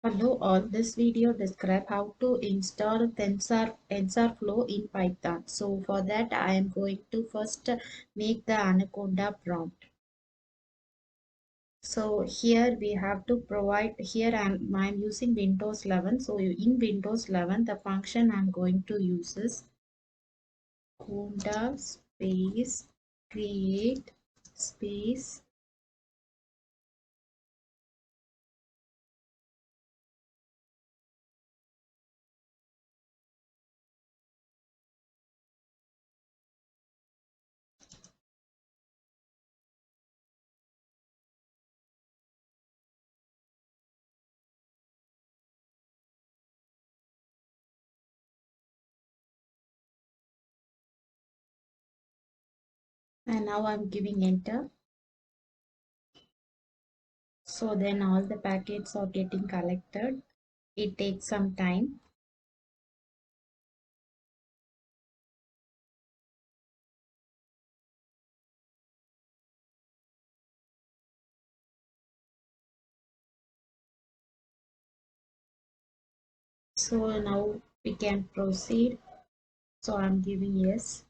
Hello all, this video describes how to install TensorFlow in Python. So for that I am going to first make the anaconda prompt. So here we have to provide, here I'm using Windows 11. So in Windows 11 the function I'm going to use is anaconda space create space and now I'm giving enter. So then all the packets are getting collected. It takes some time. So now we can proceed. So I'm giving yes.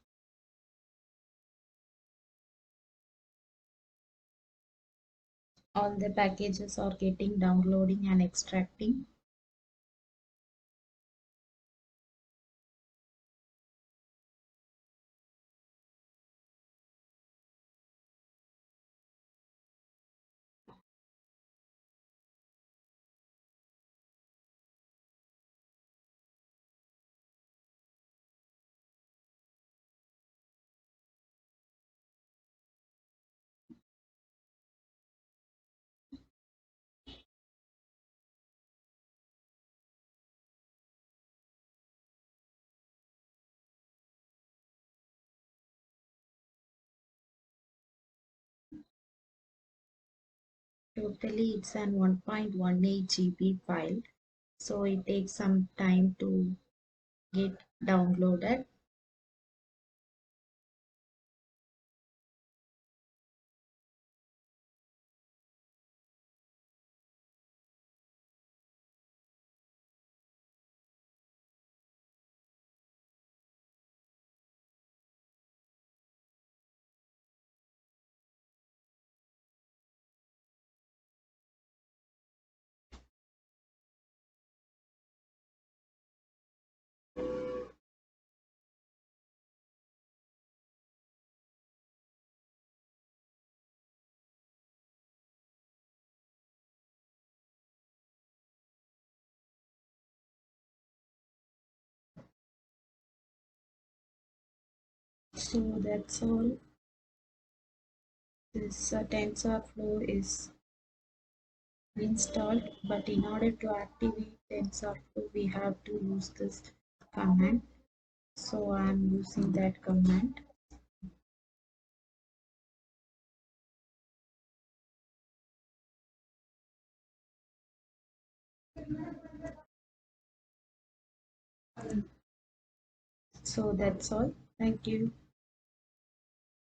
All the packages are getting downloading and extracting. Totally it's an 1.18 GB file. So it takes some time to get downloaded. So that's all. This TensorFlow is installed, but in order to activate TensorFlow we have to use this command. So I'm using that command. So that's all. Thank you.